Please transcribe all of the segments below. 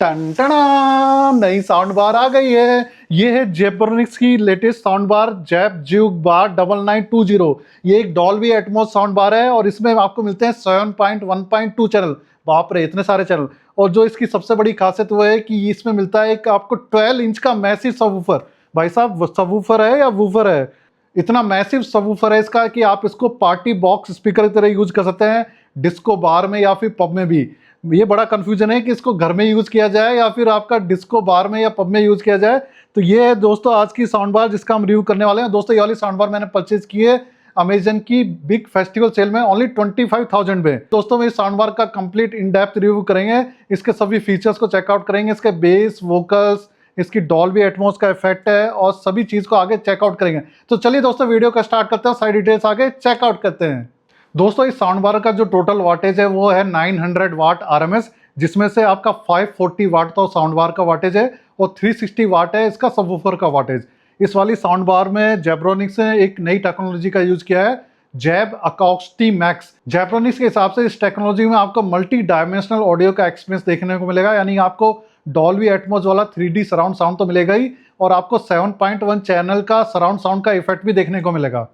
Ton टना नई sound bar आ गई है। ये है जेब्रानिक्स की लेटेस्ट साउंड बार जैब ज्यूक बार 9920। ये एक डॉल्बी एटमॉस साउंड बार है और इसमें आपको मिलते हैं 7.1.2 चैनल। बाप रे इतने सारे चैनल। और जो इसकी सबसे बड़ी खासियत वो है कि इसमें मिलता है एक आपको 12 इंच का मैसिव सबवूफर। भाई साहब सबवूफर है या वूफर है? इतना मैसिव सबवूफर है इसका कि आप इसको पार्टी बॉक्स स्पीकर की तरह यूज कर सकते हैं, डिस्को बार में या फिर पब में भी। ये बड़ा कंफ्यूजन है कि इसको घर में यूज किया जाए या फिर आपका डिस्को बार में या पब में यूज किया जाए। तो ये है दोस्तों आज की साउंड बार जिसका हम रिव्यू करने वाले हैं। दोस्तों ये वाली साउंड बार मैंने परचेज की है अमेजन की बिग फेस्टिवल सेल में ओनली 25,000 में। दोस्तों मैं इस साउंड बार का कंप्लीट इन डेप्थ रिव्यू करेंगे, इसके सभी फीचर्स को चेकआउट करेंगे, इसके बेस वोकल्स, इसकी डॉल्बी एटमॉस का इफेक्ट है और सभी चीज को आगे चेकआउट करेंगे। तो चलिए दोस्तों वीडियो का स्टार्ट करते हैं, सारी डिटेल्स आगे चेकआउट करते हैं। दोस्तों इस साउंड बार का जो टोटल वाटेज है वो है 900 वाट आरएमएस, जिसमें से आपका 540 वाट तो साउंड बार का वाटेज है और 360 वाट है इसका सबवूफर का वाटेज। इस वाली साउंड बार में जेब्रानिक्स ने एक नई टेक्नोलॉजी का यूज किया है, जैब अकॉस्टी मैक्स। जेब्रानिक्स के हिसाब से इस टेक्नोलॉजी में आपको मल्टी डायमेंशनल ऑडियो का एक्सपीरियंस देखने को मिलेगा, यानी आपको डॉल्बी एटमॉस वाला 3D सराउंड साउंड तो मिलेगा ही और आपको 7.1 चैनल का सराउंड साउंड का इफेक्ट भी देखने को मिलेगा।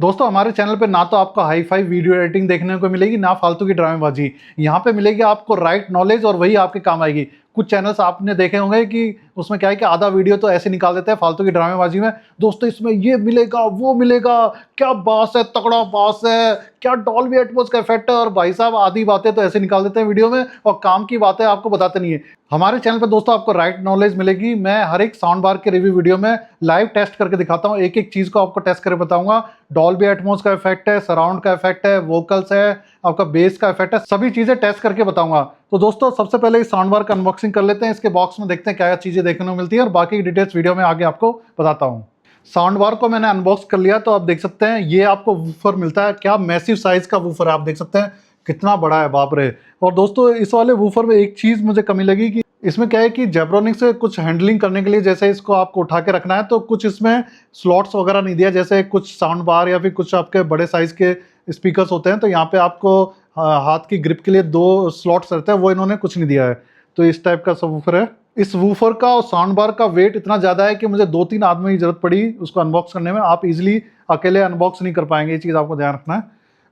दोस्तों हमारे चैनल पे ना तो आपको हाई फाई वीडियो एडिटिंग देखने को मिलेगी, ना फालतू की ड्रामेबाजी। यहाँ पे मिलेगी आपको राइट नॉलेज और वही आपके काम आएगी। कुछ चैनल्स आपने देखे होंगे कि उसमें क्या है कि आधा वीडियो तो ऐसे निकाल देते हैं फालतू की ड्रामेबाजी में। दोस्तों इसमें ये मिलेगा वो मिलेगा, क्या बास है, तगड़ा बास है, क्या डॉल्बी एटमॉस का इफेक्ट है, और भाई साहब आधी बातें तो ऐसे निकाल देते हैं वीडियो में और काम की बातें आपको बताते नहीं है। हमारे चैनल पर दोस्तों आपको राइट नॉलेज मिलेगी। मैं हर एक साउंड बार के रिव्यू वीडियो में लाइव टेस्ट करके दिखाता हूँ, एक एक चीज को आपको टेस्ट करके बताऊंगा। डॉल्बी एटमॉस का इफेक्ट है, सराउंड का इफेक्ट है, वोकल्स है, आपका बेस का इफेक्ट है, सभी चीजें टेस्ट करके बताऊंगा। तो दोस्तों सबसे पहले इस साउंड बार का अनबॉक्सिंग कर लेते हैं, इसके बॉक्स में देखते हैं क्या क्या चीजें देखने को मिलती है और बाकी की डिटेल्स वीडियो में आगे आपको बताता हूँ। साउंड बार को मैंने अनबॉक्स कर लिया, तो आप देख सकते हैं ये आपको वूफर मिलता है। क्या मैसिव साइज का वूफर है, आप देख सकते हैं कितना बड़ा है, बाप रे। और दोस्तों इस वाले वूफर में एक चीज मुझे कमी लगी कि इसमें क्या है कि जेब्रानिक्स से कुछ हैंडलिंग करने के लिए, जैसे इसको आपको उठा के रखना है तो कुछ इसमें स्लॉट्स वगैरह नहीं दिया, जैसे कुछ साउंड बार या फिर कुछ आपके बड़े साइज के स्पीकर्स होते हैं तो यहाँ पे आपको हाथ की ग्रिप के लिए 2 स्लॉट्स रहते हैं, वो इन्होंने कुछ नहीं दिया है। तो इस टाइप का सब वूफर है। इस वूफर का और साउंड बार का वेट इतना ज़्यादा है कि मुझे 2-3 आदमी की जरूरत पड़ी उसको अनबॉक्स करने में। आप इजीली अकेले अनबॉक्स नहीं कर पाएंगे, ये चीज़ आपको ध्यान रखना है।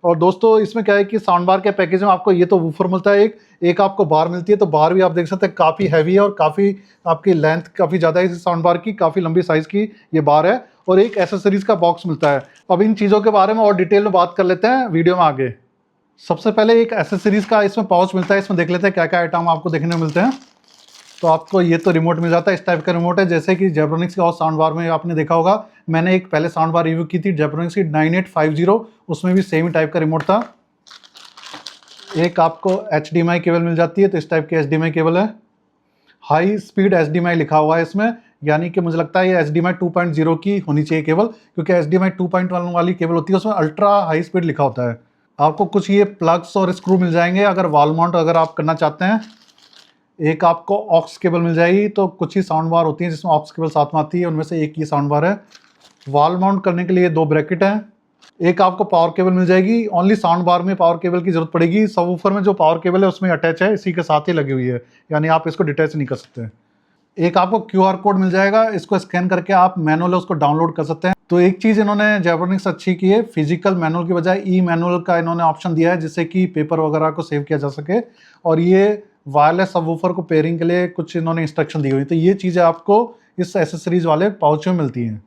और दोस्तों इसमें क्या है कि साउंड बार के पैकेज में आपको ये तो वूफर मिलता है, एक आपको बार मिलती है। तो बार भी आप देख सकते हैं काफ़ी हैवी है और काफ़ी आपकी लेंथ काफ़ी ज़्यादा है इस साउंड बार की, काफ़ी लंबी साइज़ की ये बार है। और एक एसेसरीज का बॉक्स मिलता है। अब इन चीज़ों के बारे में और डिटेल में बात कर लेते हैं वीडियो में आगे। सबसे पहले एक एसेसरीज का इसमें पाउच मिलता है, इसमें देख लेते हैं क्या क्या आइटम आपको देखने को मिलते हैं। तो आपको ये तो रिमोट मिल जाता है, इस टाइप का रिमोट है जैसे कि जेब्रानिक्स के और साउंड बार में आपने देखा होगा। मैंने एक पहले साउंड बार रिव्यू की थी जेब्रानिक्स की 9850, उसमें भी सेम टाइप का रिमोट था। एक आपको HDMI केबल मिल जाती है, तो इस टाइप की HDMI केबल है। हाई स्पीड HDMI लिखा हुआ है इसमें, यानी कि मुझे लगता है ये HDMI 2.0 की होनी चाहिए केबल, क्योंकि HDMI 2.1 वाली केबल होती है उसमें अल्ट्रा हाई स्पीड लिखा होता है। आपको कुछ ये प्लग्स और स्क्रू मिल जाएंगे अगर वॉल माउंट अगर आप करना चाहते हैं। एक आपको ऑक्स केबल मिल जाएगी, तो कुछ ही साउंड बार होती है जिसमें ऑक्स केबल साथ में आती है, उनमें से एक ये साउंड बार है। वॉल माउंट करने के लिए 2 ब्रैकेट हैं। एक आपको पावर केबल मिल जाएगी, ओनली साउंड बार में पावर केबल की जरूरत पड़ेगी। सबवूफर में जो पावर केबल है उसमें अटैच है, इसी के साथ ही लगी हुई है, यानी आप इसको डिटैच नहीं कर सकते। एक आपको QR कोड मिल जाएगा, इसको स्कैन करके आप मैनुअल उसको डाउनलोड कर सकते हैं। तो एक चीज़ इन्होंने जेब्रानिक्स अच्छी की है, फिजिकल मैनुअल की बजाय ई मैनुअल का इन्होंने ऑप्शन दिया है, जिससे कि पेपर वगैरह को सेव किया जा सके। और ये वायरलेस सबवूफर को पेयरिंग के लिए कुछ इन्होंने इंस्ट्रक्शन दी हुई, तो ये चीज़ें आपको इस एसेसरीज वाले पाउच में मिलती हैं।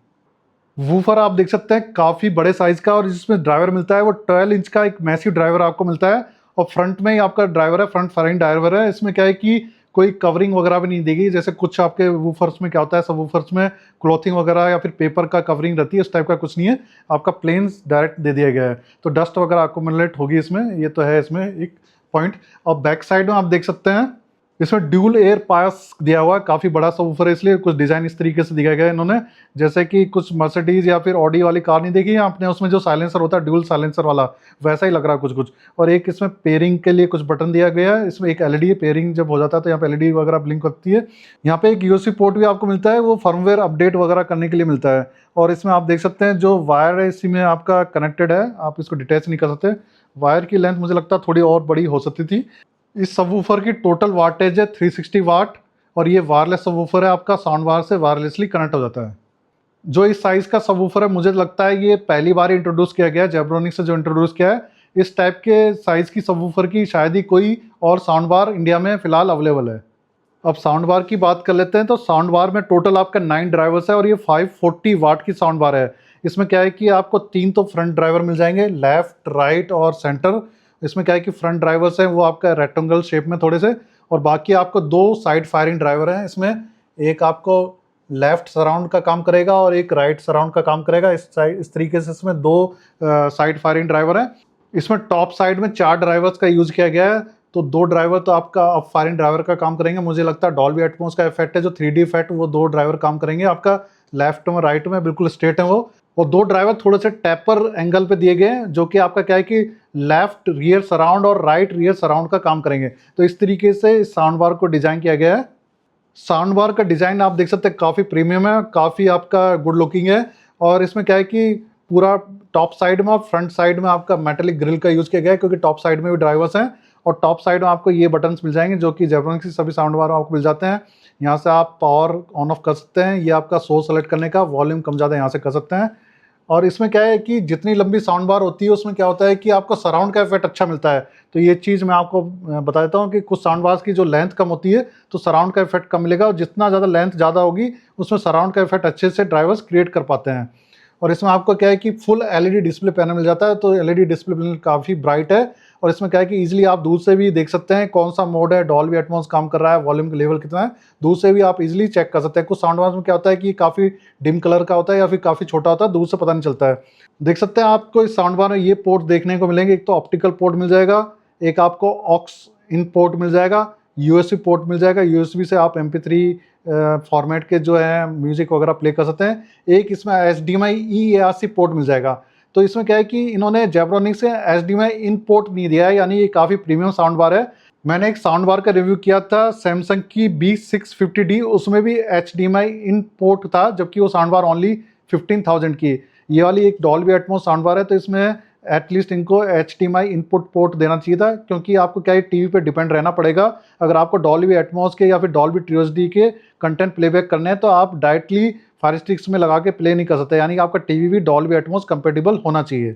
वूफर आप देख सकते हैं काफ़ी बड़े साइज का, और जिसमें ड्राइवर मिलता है वो 12 इंच का एक मैसिव ड्राइवर आपको मिलता है। और फ्रंट में ही आपका ड्राइवर है, फ्रंट फाइन ड्राइवर है। इसमें क्या है कि कोई कवरिंग वगैरह भी नहीं देगी, जैसे कुछ आपके वूफर्स में क्या होता है, सब वूफर्स में क्लॉथिंग वगैरह या फिर पेपर का कवरिंग रहती है, उस टाइप का कुछ नहीं है। आपका प्लेन डायरेक्ट दे दिया गया है, तो डस्ट वगैरह अकोमोलेट होगी इसमें, ये तो है इसमें एक पॉइंट। और बैक साइड में आप देख सकते हैं इसमें ड्यूल एयर पास दिया हुआ है, काफ़ी बड़ा सबवूफर है इसलिए कुछ डिज़ाइन इस तरीके से दिया गया है इन्होंने, जैसे कि कुछ मर्सिडीज या फिर ऑडी वाली कार नहीं देखी आपने, उसमें जो साइलेंसर होता है ड्यूल साइलेंसर वाला, वैसा ही लग रहा है कुछ कुछ। और एक इसमें पेयरिंग के लिए कुछ बटन दिया गया है, इसमें एक LED पेयरिंग जब हो जाता है तो यहाँ पे LED वगैरह ब्लिंक करती है। यहाँ पे एक USB पोर्ट भी आपको मिलता है, वो फर्मवेयर अपडेट वगैरह करने के लिए मिलता है। और इसमें आप देख सकते हैं जो वायर है इसी में आपका कनेक्टेड है, आप इसको डिटैच नहीं कर सकते। वायर की लेंथ मुझे लगता है थोड़ी और बड़ी हो सकती थी। इस सबवूफर की टोटल वाटेज है 360 वाट और ये वायरलेस सबवूफर है, आपका साउंड बार से वायरलेसली कनेक्ट हो जाता है। जो इस साइज़ का सबवूफर है मुझे लगता है ये पहली बार इंट्रोड्यूस किया गया है, जेब्रोनिक्स से जो इंट्रोड्यूस किया है। इस टाइप के साइज़ की सबवूफर की शायद ही कोई और साउंड बार इंडिया में फ़िलहाल अवेलेबल है। अब साउंड बार की बात कर लेते हैं, तो साउंड बार में टोटल आपका 9 ड्राइवर्स है और ये 540 वाट की साउंड बार है। इसमें क्या है कि आपको 3 तो फ्रंट ड्राइवर मिल जाएंगे, लेफ्ट, राइट और सेंटर। इसमें क्या है कि फ्रंट ड्राइवर्स हैं वो आपका रेक्टेंगल शेप में थोड़े से, और बाकी आपको 2 साइड फायरिंग ड्राइवर हैं। इसमें एक आपको लेफ्ट सराउंड का काम करेगा और एक राइट सराउंड का काम करेगा। इस तरीके से इसमें 2 साइड फायरिंग ड्राइवर हैं। इसमें टॉप साइड में 4 ड्राइवर्स का यूज़ किया गया है, तो 2 ड्राइवर तो आपका अप फायरिंग ड्राइवर का काम करेंगे। मुझे लगता है डॉल्बी एटमॉस का इफेक्ट है जो 3D इफेक्ट, वो 2 ड्राइवर काम करेंगे आपका लेफ्ट में राइट में, बिल्कुल स्ट्रेट है वो। और 2 ड्राइवर थोड़े से टैपर एंगल पे दिए गए हैं, जो कि आपका क्या है कि लेफ्ट रियर सराउंड और राइट रियर सराउंड का काम करेंगे। तो इस तरीके से इस साउंड बार को डिज़ाइन किया गया है। साउंड बार का डिज़ाइन आप देख सकते हैं काफ़ी प्रीमियम है, काफ़ी आपका गुड लुकिंग है। और इसमें क्या है कि पूरा टॉप साइड में और फ्रंट साइड में आपका मेटेलिक ग्रिल का यूज़ किया गया है, क्योंकि टॉप साइड में भी ड्राइवर्स हैं और टॉप साइड में आपको ये बटन्स मिल जाएंगे जो कि जेब्रोनिक्स की सभी साउंड बार में आपको मिल जाते हैं। यहाँ से आप पावर ऑन ऑफ कर सकते हैं, ये आपका सोर्स सेलेक्ट करने का, वॉल्यूम कम ज़्यादा यहाँ से कर सकते हैं। और इसमें क्या है कि जितनी लंबी साउंड बार होती है उसमें क्या होता है कि आपको सराउंड का इफेक्ट अच्छा मिलता है। तो ये चीज़ मैं आपको बता देता हूँ कि कुछ साउंड बार्स की जो लेंथ कम होती है तो सराउंड का इफेक्ट कम मिलेगा, और जितना ज़्यादा लेंथ ज़्यादा होगी उसमें सराउंड का इफेक्ट अच्छे से ड्राइवर्स क्रिएट कर पाते हैं। और इसमें आपको क्या है कि फुल एलईडी डिस्प्ले पैनल मिल जाता है, तो एलईडी डिस्प्ले पैनल काफ़ी ब्राइट है। और इसमें क्या है कि इजीली आप दूर से भी देख सकते हैं कौन सा मोड है, डॉल्बी एटमॉस काम कर रहा है, वॉल्यूम का लेवल कितना है, दूर से भी आप इजीली चेक कर सकते हैं। कुछ साउंड बार्स में क्या होता है कि काफ़ी डिम कलर का होता है या फिर काफ़ी छोटा होता है, दूर से पता नहीं चलता है। देख सकते हैं आपको इस साउंड बार में ये पोर्ट देखने को मिलेंगे। एक तो ऑप्टिकल पोर्ट मिल जाएगा, एक आपको ऑक्स इन पोर्ट मिल जाएगा, यूएसबी पोर्ट मिल जाएगा, यूएसबी से आप MP3 फॉर्मेट के जो है म्यूजिक वगैरह प्ले कर सकते हैं। एक इसमें HDMI EARC पोर्ट मिल जाएगा। तो इसमें क्या है कि इन्होंने जेब्रोनिक्स से HDMI इन पोर्ट नहीं दिया है, यानी ये काफ़ी प्रीमियम साउंड बार है। मैंने एक साउंड बार का रिव्यू किया था सैमसंग की B650D, उसमें भी HDMI इन पोर्ट था, जबकि वो साउंड बार ओनली 15,000 की। ये वाली एक डॉल्बी एटमॉस साउंड बार है, तो इसमें एटलीस्ट इनको HDMI इनपुट पोर्ट देना चाहिए था, क्योंकि आपको क्या है टीवी पे डिपेंड रहना पड़ेगा। अगर आपको डॉल्बी एटमॉस के या फिर डॉल्बी TrueHD के कंटेंट प्लेबैक करने हैं तो आप डायरेक्टली फायर स्टिक्स में लगा के प्ले नहीं कर सकते, यानी कि आपका टीवी भी डॉल्बी एटमॉस कंपेटेबल होना चाहिए।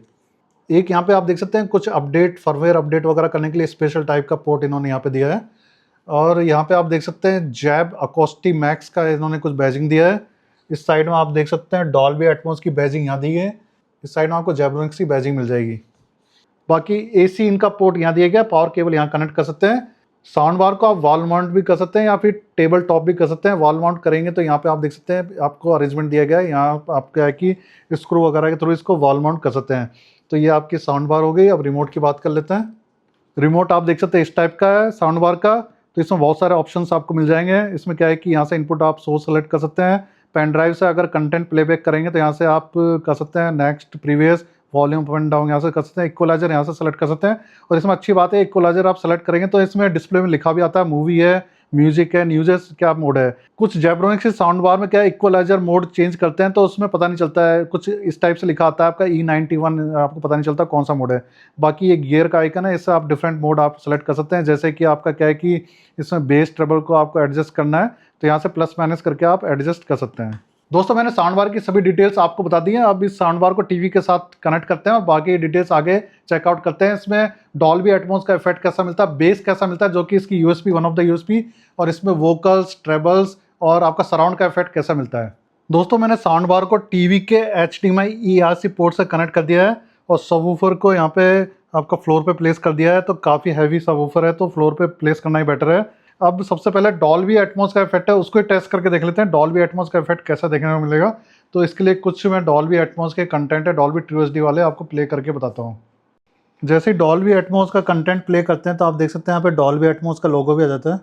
एक यहाँ पे आप देख सकते हैं कुछ अपडेट, फर्मवेयर अपडेट वगैरह करने के लिए स्पेशल टाइप का पोर्ट इन्होंने यहाँ पे दिया है। और यहाँ पे आप देख सकते हैं जैब अकोस्टी मैक्स का इन्होंने कुछ बैजिंग दिया है। इस साइड में आप देख सकते हैं डॉल्बी एटमॉस की बैजिंग यहाँ दी है, इस साइड में आपको जेब्रोनिक्स की बैजिंग मिल जाएगी। बाकी AC इनका पोर्ट यहाँ दिया गया, पावर केबल यहाँ कनेक्ट कर सकते हैं। साउंड बार को आप वॉल माउंट भी कर सकते हैं या फिर टेबल टॉप भी कर सकते हैं। वॉल माउंट करेंगे तो यहाँ पे आप देख सकते हैं आपको अरेंजमेंट दिया गया है, यहाँ आप क्या है कि स्क्रू वगैरह के थ्रू इसको वॉल माउंट कर सकते हैं। तो ये आपकी साउंड बार हो गई। अब रिमोट की बात कर लेते हैं। रिमोट आप देख सकते हैं इस टाइप का है साउंड बार का, तो इसमें बहुत सारे ऑप्शंस आपको मिल जाएंगे। इसमें क्या है कि यहाँ से इनपुट आप सोर्स सेलेक्ट कर सकते हैं। पेन ड्राइव से अगर कंटेंट प्लेबैक करेंगे तो यहाँ से आप कर सकते हैं next, previous, volume up and down यहाँ से कर सकते हैं। इक्वलाइजर यहाँ से सेलेक्ट कर सकते हैं। और इसमें अच्छी बात है, इक्वलाइजर आप सेलेक्ट करेंगे तो इसमें डिस्प्ले में लिखा भी आता है मूवी है, म्यूजिक है, न्यूज़ क्या मोड है। कुछ जेब्रोनिक्स के साउंड बार में क्या है इक्वलाइजर मोड चेंज करते हैं तो उसमें पता नहीं चलता है, कुछ इस टाइप से लिखा आता है आपका E91, आपको पता नहीं चलता कौन सा मोड है। बाकी ये गियर का आइकन है, इससे आप डिफरेंट मोड आप सेलेक्ट कर सकते हैं। जैसे कि आपका क्या है कि इसमें बेस ट्रबल को आपको एडजस्ट करना है तो यहाँ से प्लस माइनस करके आप एडजस्ट कर सकते हैं। दोस्तों मैंने साउंड बार की सभी डिटेल्स आपको बता दी हैं। अब इस साउंड बार को टीवी के साथ कनेक्ट करते हैं और बाकी डिटेल्स आगे चेकआउट करते हैं। इसमें डॉल्बी एटमॉस का इफेक्ट कैसा मिलता है, बेस कैसा मिलता है जो कि इसकी USB, one of the USB, और इसमें वोकल्स, ट्रेबल्स और आपका सराउंड का इफेक्ट कैसा मिलता है। दोस्तों मैंने साउंड बार को टीवी के HDMI ERC पोर्ट से कनेक्ट कर दिया है और सबवूफर को यहाँ पे आपका फ्लोर पे प्लेस कर दिया है। तो काफ़ी हैवी सबवूफर है तो फ्लोर पे प्लेस करना ही बेटर है। अब सबसे पहले डॉल्बी एटमॉस का इफेक्ट है उसको टेस्ट करके देख लेते हैं, डॉल्बी एटमॉस का इफेक्ट कैसा देखने को मिलेगा। तो इसके लिए कुछ मैं डॉल्बी एटमॉस के कंटेंट है डॉल्बी TrueHD वाले आपको प्ले करके बताता हूँ। जैसे ही डॉल्बी एटमॉस का कंटेंट प्ले करते हैं तो आप देख सकते हैं यहाँ पे डॉल्बी एटमॉस का लोगो भी आ जाता है।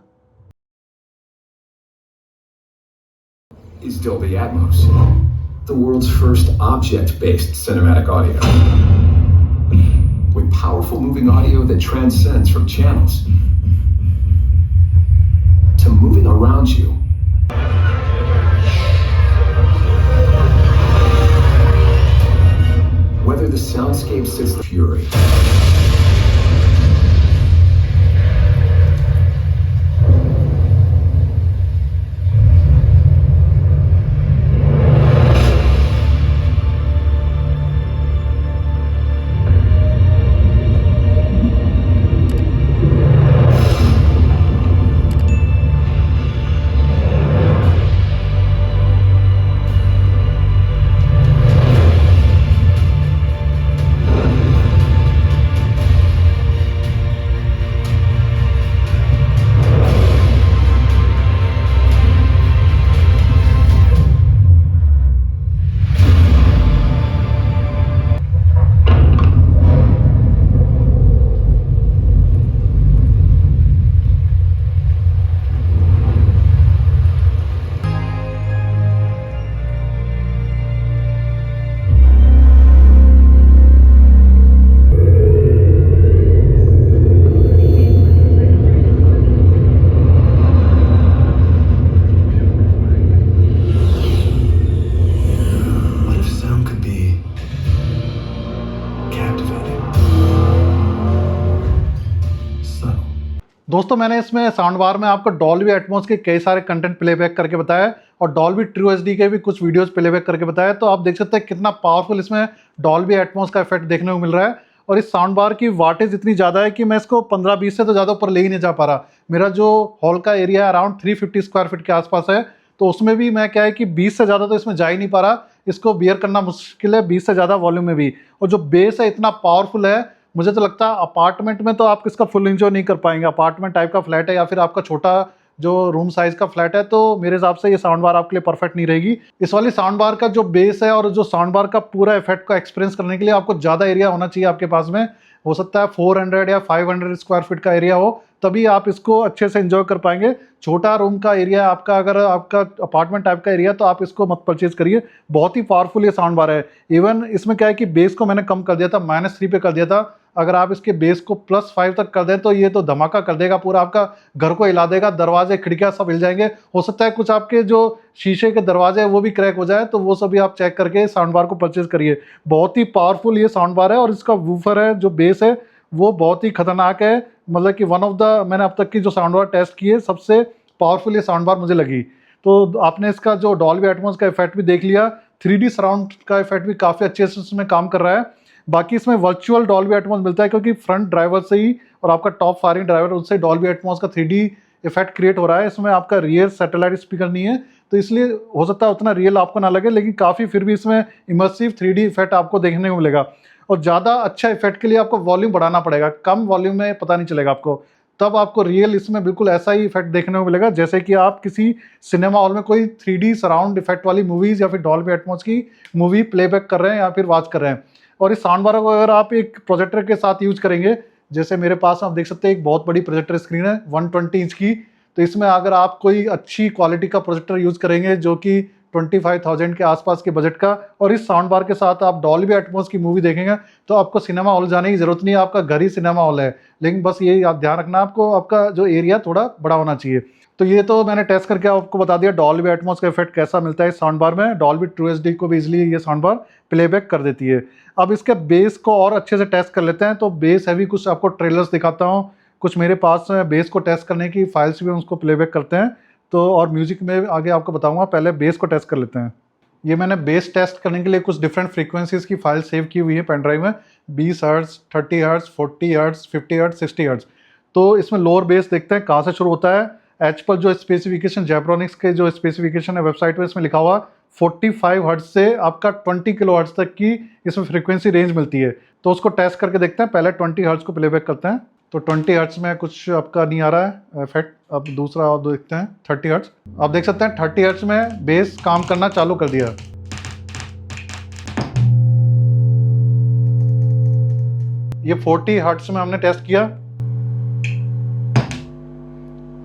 Is Dolby Atmos, the world's first object-based cinematic audio. With powerful moving audio that transcends from channels to moving around you. Whether the soundscape sits the fury दोस्तों मैंने इसमें साउंड बार में आपको Dolby Atmos के कई सारे content playback करके बताया और डॉल्बी ट्रू एचडी के भी कुछ वीडियोस प्लेबैक करके बताया, तो आप देख सकते हैं कितना पावरफुल इसमें डॉल्बी एटमॉस का इफेक्ट देखने को मिल रहा है। और इस साउंड बार की वाटेज इतनी ज़्यादा है कि मैं इसको 15-20 से तो ज़्यादा ऊपर ले ही नहीं जा पा रहा। मेरा जो हॉल का एरिया अराउंड 350 स्क्वायर फीट के आसपास है, तो उसमें भी मैं क्या है कि 20 से ज़्यादा तो इसमें जा ही नहीं पा रहा। इसको बियर करना मुश्किल है 20 से ज़्यादा वॉल्यूम में भी। और जो बेस है इतना पावरफुल है, मुझे तो लगता है अपार्टमेंट में तो आप इसका फुल एंजॉय नहीं कर पाएंगे। अपार्टमेंट टाइप का फ्लैट है या फिर आपका छोटा जो रूम साइज का फ्लैट है, तो मेरे हिसाब से ये साउंड बार आपके लिए परफेक्ट नहीं रहेगी। इस वाली साउंड बार का जो बेस है और जो साउंड बार का पूरा इफेक्ट का एक्सपीरियंस करने के लिए आपको ज़्यादा एरिया होना चाहिए आपके पास में। हो सकता है 400 या 500 स्क्वायर फीट का एरिया हो, तभी आप इसको अच्छे से एंजॉय कर पाएंगे। छोटा रूम का एरिया आपका, अगर आपका अपार्टमेंट टाइप का एरिया, तो आप इसको मत परचेज करिए। बहुत ही पावरफुल ये साउंड बार है। इवन इसमें क्या है कि बेस को मैंने कम कर दिया था, -3 पे कर दिया था। अगर आप इसके बेस को +5 तक कर दें तो ये तो धमाका कर देगा, पूरा आपका घर को हिला देगा। दरवाजे खिड़कियां सब हिल जाएंगे। हो सकता है कुछ आपके जो शीशे के दरवाजे हैं वो भी क्रैक हो जाए, तो वो सभी आप चेक करके साउंड बार को परचेज करिए। बहुत ही पावरफुल ये साउंड बार है और इसका वूफर है, जो बेस है वो बहुत ही खतरनाक है। मतलब कि वन ऑफ द, मैंने अब तक की जो साउंड बार टेस्ट की है, सबसे पावरफुल ये साउंड बार मुझे लगी। तो आपने इसका जो डॉल्बी एटमॉस का इफेक्ट भी देख लिया, 3D सराउंड का इफेक्ट भी काफ़ी अच्छे से इसमें काम कर रहा है। बाकी इसमें वर्चुअल डॉल्बी एटमॉस मिलता है, क्योंकि फ्रंट ड्राइवर से ही और आपका टॉप फायरिंग ड्राइवर, उससे डॉल्बी एटमॉस का 3D इफेक्ट क्रिएट हो रहा है। इसमें आपका रियर सैटेलाइट स्पीकर नहीं है, तो इसलिए हो सकता है उतना रियल आपको ना लगे, लेकिन काफ़ी फिर भी इसमें इमर्सिव 3D इफेक्ट आपको देखने को मिलेगा। और ज़्यादा अच्छा इफेक्ट के लिए आपको वॉल्यूम बढ़ाना पड़ेगा, कम वॉल्यूम में पता नहीं चलेगा आपको, तब आपको रियल इसमें बिल्कुल ऐसा ही इफेक्ट देखने को मिलेगा जैसे कि आप किसी सिनेमा हॉल में कोई 3D सराउंड इफेक्ट वाली मूवीज़ या फिर डॉल्बी एटमॉस की मूवी प्लेबैक कर रहे हैं या फिर वॉच कर रहे हैं। और इस साउंड बार को अगर आप एक प्रोजेक्टर के साथ यूज करेंगे, जैसे मेरे पास आप देख सकते हैं एक बहुत बड़ी प्रोजेक्टर स्क्रीन है 120 इंच की, तो इसमें अगर आप कोई अच्छी क्वालिटी का प्रोजेक्टर यूज करेंगे जो कि 25,000 के आसपास के बजट का, और इस साउंड बार के साथ आप डॉल्बी एटमॉस की मूवी देखेंगे, तो आपको सिनेमा हॉल जाने की जरूरत नहीं है, आपका घर ही सिनेमा हॉल है। लेकिन बस ये आप ध्यान रखना, आपको आपका जो एरिया थोड़ा बड़ा होना चाहिए। तो ये तो मैंने टेस्ट करके आपको बता दिया डॉल्बी एटमॉस का इफेक्ट कैसा मिलता है इस साउंड बार में। डॉल्बी ट्रू एचडी को भी इजीली ये साउंड बार प्लेबैक कर देती है। अब इसके बेस को और अच्छे से टेस्ट कर लेते हैं। तो बेस है भी कुछ आपको ट्रेलर्स दिखाता हूँ, कुछ मेरे पास बेस को टेस्ट करने की फाइल्स भी उसको प्लेबैक करते हैं, तो और म्यूजिक में आगे आपको बताऊंगा। पहले बेस को टेस्ट कर लेते हैं। ये मैंने बेस टेस्ट करने के लिए कुछ डिफरेंट फ्रीक्वेंसीज की फाइल सेव की हुई है पेन ड्राइव में, 20 hertz, 30 hertz, 40 hertz, 50 hertz, 60 hertz. तो इसमें लोअर बेस देखते हैं कहाँ से शुरू होता है। एच पर जो स्पेसिफिकेशन, जेब्रॉनिक्स के जो स्पेसिफिकेशन है वेबसाइट पे, इसमें लिखा हुआ 45 हर्ट्ज से आपका 20 किलो हर्ट्ज तक की इसमें फ्रीक्वेंसी रेंज मिलती है। तो उसको टेस्ट करके देखते हैं। पहले 20 हर्ट्ज को प्लेबैक करते हैं। तो 20 हर्ट्ज में कुछ आपका नहीं आ रहा है इफेक्ट। अब दूसरा और देखते हैं 30 हर्ट्ज। आप देख सकते हैं 30 हर्ट्ज में बेस काम करना चालू कर दिया। ये 40 हर्ट्ज में हमने टेस्ट किया,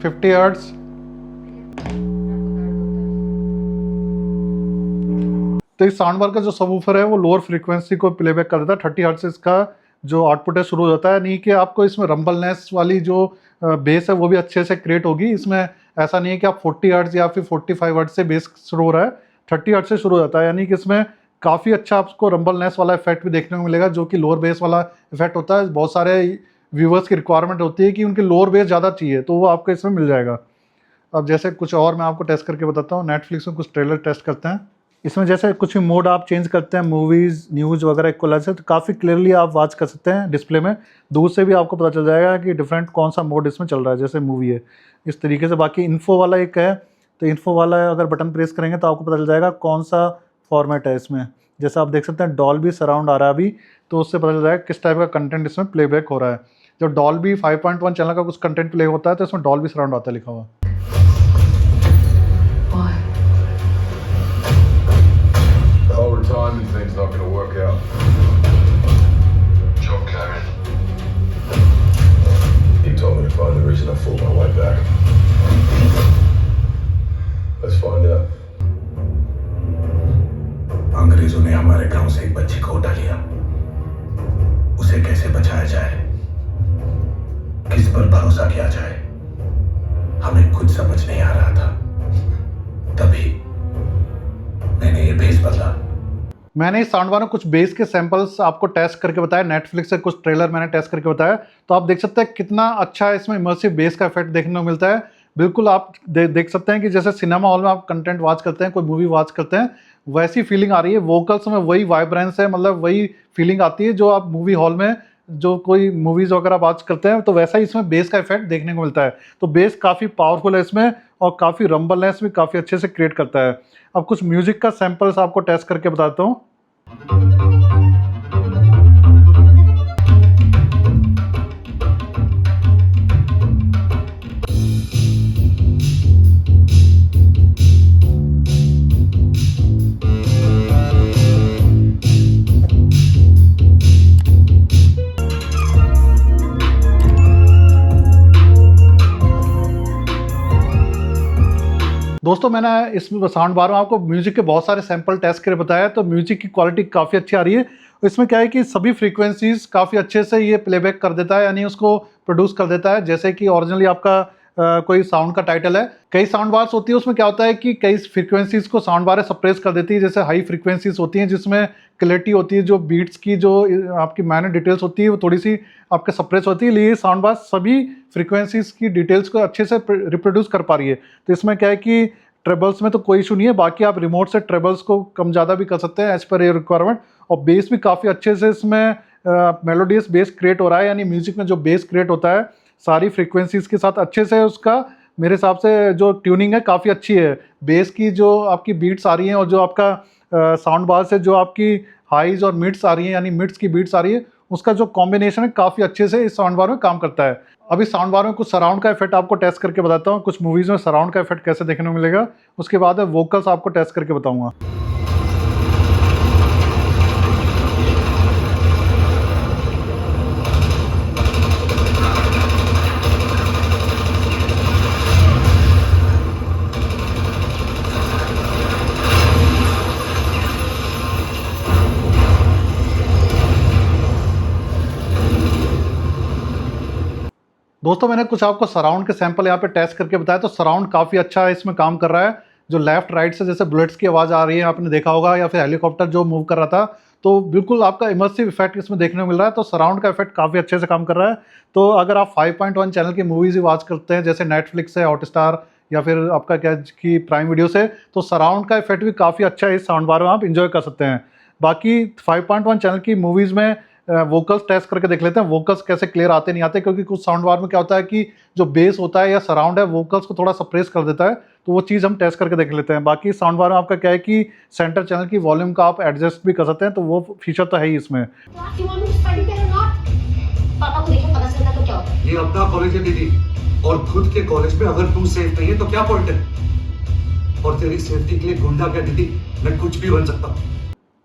50 हर्ट्ज, तो इस साउंड बार का जो सबवूफर है वो लोअर फ्रीक्वेंसी को प्लेबैक कर देता है। 30 हर्ट्ज से इसका जो आउटपुट है शुरू हो जाता है। नहीं कि आपको इसमें रंबलनेस वाली जो बेस है वो भी अच्छे से क्रिएट होगी। इसमें ऐसा नहीं है कि आप 40 हर्ट्ज या फिर 45 हर्ट्ज से बेस शुरू हो रहा है, 30 हर्ट्ज से शुरू हो जाता है। यानी कि इसमें काफ़ी अच्छा आपको रंबलनेस वाला इफेक्ट भी देखने को मिलेगा, जो कि लोअर बेस वाला इफेक्ट होता है। बहुत सारे व्यूवर्स की रिक्वायरमेंट होती है कि उनके लोअर बेस ज़्यादा चाहिए, तो वो आपको इसमें मिल जाएगा। अब जैसे कुछ और मैं आपको टेस्ट करके बताता हूँ। नेटफ्लिक्स में कुछ ट्रेलर टेस्ट करते हैं। इसमें जैसे कुछ भी मोड आप चेंज करते हैं, मूवीज़, न्यूज़ वगैरह इक्वलाइज से, तो काफ़ी क्लियरली आप वॉच कर सकते हैं डिस्प्ले में। दूर से भी आपको पता चल जाएगा कि डिफरेंट कौन सा मोड इसमें चल रहा है, जैसे मूवी है इस तरीके से। बाकी इन्फो वाला एक है, तो इन्फो वाला अगर बटन प्रेस करेंगे तो आपको पता चल जाएगा कौन सा फॉर्मेट है इसमें। जैसे आप देख सकते हैं डॉल्बी सराउंड आ रहा है अभी, तो उससे पता चल जाएगा किस टाइप का कंटेंट इसमें प्लेबैक हो रहा है। जब डॉल्बी 5.1 चैनल का कुछ कंटेंट प्ले होता है तो इसमें डॉल्बी सराउंड आता है लिखा हुआ। The whole retirement thing's not going to work out. Job came in. He told me to find the reason I fought my way back. Let's find out. अंग्रेजों ने हमारे गांव से एक बच्ची को उठा लिया। उसे कैसे बचाया जाए, किस पर भरोसा किया जाए, हमें कुछ समझ नहीं आ रहा था। तभी मैंने ये भेस बदला। मैंने इस साउंड बार में कुछ बेस के सैंपल्स आपको टेस्ट करके बताया, नेटफ्लिक्स से कुछ ट्रेलर मैंने टेस्ट करके बताया, तो आप देख सकते हैं कितना अच्छा इसमें इमर्सिव बेस का इफेक्ट देखने को मिलता है। बिल्कुल आप देख सकते हैं कि जैसे सिनेमा हॉल में आप कंटेंट वॉच करते हैं, कोई मूवी वॉच करते हैं, वैसी फीलिंग आ रही है। वोकल्स में वही वाइब्रेंस है, मतलब वही फीलिंग आती है जो आप मूवी हॉल में जो कोई मूवीज वगैरह वॉच करते हैं, तो वैसा ही इसमें बेस का इफेक्ट देखने को मिलता है। तो बेस काफ़ी पावरफुल है इसमें और काफ़ी रंबलनेस भी काफ़ी अच्छे से क्रिएट करता है। अब कुछ म्यूजिक का सैंपल्स आपको टेस्ट करके बताता हूँ। दोस्तों मैंने इस साउंड बार में आपको म्यूजिक के बहुत सारे सैंपल टेस्ट करके बताया, तो म्यूजिक की क्वालिटी काफ़ी अच्छी आ रही है। इसमें क्या है कि सभी फ्रीक्वेंसीज काफ़ी अच्छे से ये प्लेबैक कर देता है, यानी उसको प्रोड्यूस कर देता है। जैसे कि ओरिजिनली आपका कोई साउंड का टाइटल है, कई साउंड बार्स होती है, उसमें क्या होता है कि कई फ्रीक्वेंसीज को साउंड बार सप्रेस कर देती है। जैसे हाई फ्रीक्वेंसीज होती हैं जिसमें क्लैरिटी होती है, जो बीट्स की जो आपकी माइनर डिटेल्स होती है वो थोड़ी सी आपके सप्रेस होती है, लिए साउंड बार सभी फ्रीक्वेंसीज की डिटेल्स को अच्छे से रिप्रोड्यूस कर पा रही है। तो इसमें क्या है कि ट्रेबल्स में तो कोई इशू नहीं है, बाकी आप रिमोट से ट्रेबल्स को कम ज़्यादा भी कर सकते हैं एज पर योर रिक्वायरमेंट। और बेस भी काफ़ी अच्छे से इसमें मेलोडियस बेस क्रिएट हो रहा है, यानी म्यूजिक में जो बेस क्रिएट होता है सारी फ्रीक्वेंसीज के साथ अच्छे से उसका मेरे हिसाब से जो ट्यूनिंग है काफ़ी अच्छी है। बेस की जो आपकी बीट्स आ रही हैं और जो आपका साउंड बार से जो आपकी हाइज और मिड्स आ रही हैं, यानी मिड्स की बीट्स आ रही है, उसका जो कॉम्बिनेशन है काफ़ी अच्छे से इस साउंड बार में काम करता है। अभी साउंड बार में कुछ सराउंड का इफेक्ट आपको टेस्ट करके बताता हूँ, कुछ मूवीज़ में सराउंड का इफेक्ट कैसे देखने को मिलेगा। उसके बाद वोकल्स आपको टेस्ट करके बताऊँगा। दोस्तों मैंने कुछ आपको सराउंड के सैंपल यहाँ पे टेस्ट करके बताया, तो सराउंड काफ़ी अच्छा है, इसमें काम कर रहा है। जो लेफ्ट राइट से जैसे बुलेट्स की आवाज़ आ रही है आपने देखा होगा, या फिर हेलीकॉप्टर जो मूव कर रहा था, तो बिल्कुल आपका इमर्सिव इफेक्ट इसमें देखने को मिल रहा है। तो सराउंड का इफेक्ट काफ़ी अच्छे से काम कर रहा है। तो अगर आप 5.1 चैनल की मूवीज़ ही वॉच करते हैं, जैसे नेटफ्लिक्स से, हॉटस्टार या फिर आपका क्या कि प्राइम वीडियो से, तो सराउंड का इफेक्ट भी काफ़ी अच्छा है, इस साउंड बार में आप इंजॉय कर सकते हैं। बाकी 5.1 चैनल की मूवीज़ में वोकल्स टेस्ट करके देख लेते हैं, वोकल्स कैसे क्लियर आते नहीं आते, क्योंकि कुछ साउंड बार में क्या होता है कि जो बेस होता है या सराउंड है वोकल्स को थोड़ा सप्रेस कर देता है, तो वो चीज़ हम टेस्ट करके देख लेते हैं। बाकी साउंड बार में आपका क्या है कि सेंटर चैनल की वॉल्यूम का आप एडजस्ट भी कर सकते हैं, तो वो फीचर तो है ही इसमें। पापा को देखो पता चलता तो क्या होता है। ये अपना कॉलेज है दीदी, और खुद के कॉलेज में अगर तू सेफ नहीं है तो क्या पॉइंट है? और तेरी सेफ्टी के लिए गुंडा क्या दीदी, मैं कुछ भी बन सकता हूँ।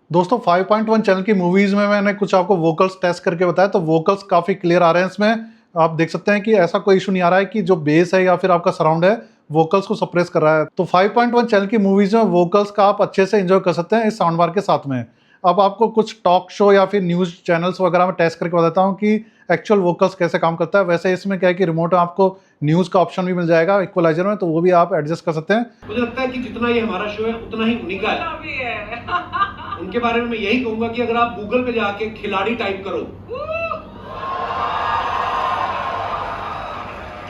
दोस्तों 5.1 चैनल की मूवीज़ में मैंने कुछ आपको वोकल्स टेस्ट करके बताया, तो वोकल्स काफ़ी क्लियर आ रहे हैं इसमें। आप देख सकते हैं कि ऐसा कोई इशू नहीं आ रहा है कि जो बेस है या फिर आपका सराउंड है वोकल्स को सप्रेस कर रहा है। तो 5.1 चैनल की मूवीज़ में वोकल्स का आप अच्छे से एंजॉय कर सकते हैं इस साउंड बार के साथ में। अब आपको कुछ टॉक शो या फिर न्यूज़ चैनल्स वगैरह में टेस्ट करके बताता हूँ कि एक्चुअल वोकल्स कैसे काम करता है। वैसे इसमें क्या है कि रिमोट में आपको न्यूज़ का ऑप्शन भी मिल जाएगा इक्वलाइजर में, तो वो भी आप एडजस्ट कर सकते हैं। मुझे लगता है कि जितना ये हमारा शो है उतना ही उन्हीं का है। उनके बारे में मैं यही कहूंगा कि अगर आप गूगल पे जाके खिलाड़ी टाइप करो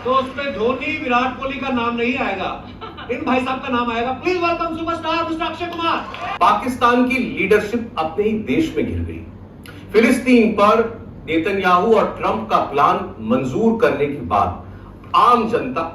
तो उसमें धोनी विराट कोहली का नाम नहीं आएगा, इन भाई साहब का नाम आएगा। Please welcome superstar mister Akshay Kumar. Pakistan की लीडरशिप अपने ही देश में गिर गई। फिलिस्तीन पर नेतन्याहू और ट्रंप का प्लान मंजूर करने के बाद आम जनता।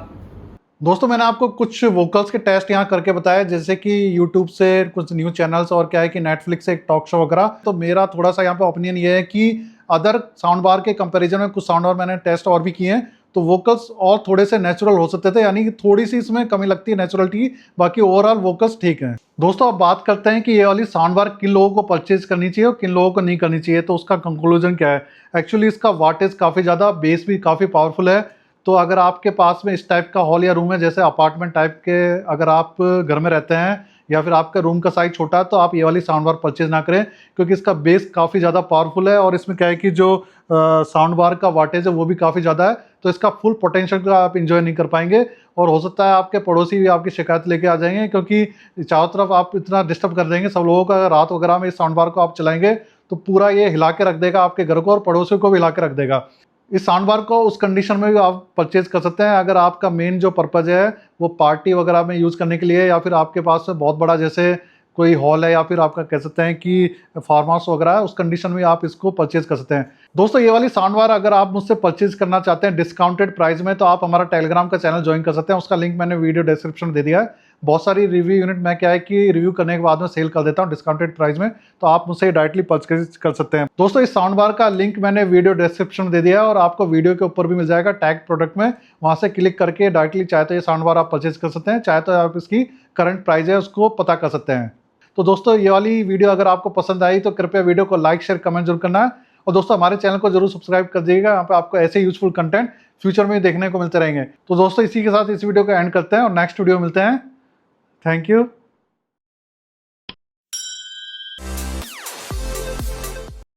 दोस्तों मैंने आपको कुछ वोकल्स के टेस्ट यहाँ करके बताया, जैसे कि यूट्यूब से कुछ न्यूज़ चैनल्स और क्या है कि नेटफ्लिक्स से एक टॉक शो वगैरह। तो मेरा थोड़ा सा यहाँ पे ओपिनियन ये है कि अदर साउंड बार के कंपैरिजन में कुछ साउंड बार मैंने टेस्ट और भी किए हैं, तो वोकल्स और थोड़े से नेचुरल हो सकते थे, यानी कि थोड़ी सी इसमें कमी लगती है नेचुरलिटी, बाकी ओवरऑल वोकल्स ठीक हैं। दोस्तों अब बात करते हैं कि ये वाली साउंड बार किन लोगों को परचेज करनी चाहिए और किन लोगों को नहीं करनी चाहिए। तो उसका कंक्लूजन क्या है? एक्चुअली इसका वाटेज काफ़ी ज़्यादा, बेस भी काफ़ी पावरफुल है। तो अगर आपके पास में इस टाइप का हॉल या रूम है, जैसे अपार्टमेंट टाइप के अगर आप घर में रहते हैं या फिर आपका रूम का साइज छोटा है, तो आप ये वाली साउंड बार परचेज ना करें, क्योंकि इसका बेस काफ़ी ज़्यादा पावरफुल है और इसमें क्या है कि जो साउंड बार का वाटेज है वो भी काफ़ी ज़्यादा है। तो इसका फुल पोटेंशियल का आप इंजॉय नहीं कर पाएंगे, और हो सकता है आपके पड़ोसी भी आपकी शिकायत लेके आ जाएंगे, क्योंकि चारों तरफ आप इतना डिस्टर्ब कर देंगे सब लोगों का। रात वगैरह में इस साउंड बार को आप चलाएंगे तो पूरा ये हिला के रख देगा आपके घर को, और पड़ोसियों को भी हिला के रख देगा। इस साउंड बार को उस कंडीशन में भी आप परचेज कर सकते हैं अगर आपका मेन जो पर्पज़ है वो पार्टी वगैरह में यूज़ करने के लिए, या फिर आपके पास में बहुत बड़ा जैसे कोई हॉल है, या फिर आपका कह सकते हैं कि फार्म हाउस वगैरह है, उस कंडीशन में आप इसको परचेज कर सकते हैं। दोस्तों ये वाली साउंड बार अगर आप मुझसे परचेज करना चाहते हैं डिस्काउंटेड प्राइस में, तो आप हमारा टेलीग्राम का चैनल ज्वाइन कर सकते हैं। उसका लिंक मैंने वीडियो डिस्क्रिप्शन में दे दिया है। बहुत सारी रिव्यू यूनिट मैं क्या है कि रिव्यू करने के बाद में सेल कर देता हूँ डिस्काउंटेड प्राइस में, तो आप मुझसे डायरेक्टली परचेज कर सकते हैं। दोस्तों इस साउंड बार का लिंक मैंने वीडियो डिस्क्रिप्शन में दे दिया है, और आपको वीडियो के ऊपर भी मिल जाएगा टैग प्रोडक्ट में। वहां से क्लिक करके डायरेक्टली चाहे तो ये साउंड बार आप परचेज कर सकते हैं, चाहे तो आप इसकी करंट प्राइस है उसको पता कर सकते हैं। तो दोस्तों ये वाली वीडियो अगर आपको पसंद आई तो कृपया वीडियो को लाइक शेयर कमेंट जरूर करना है, और दोस्तों हमारे चैनल को जरूर सब्सक्राइब कर दीजिएगा। यहाँ पे आपको ऐसे यूजफुल कंटेंट फ्यूचर में देखने को मिलते रहेंगे। तो दोस्तों इसी के साथ इस वीडियो को एंड करते हैं और नेक्स्ट वीडियो मिलते हैं। Thank you.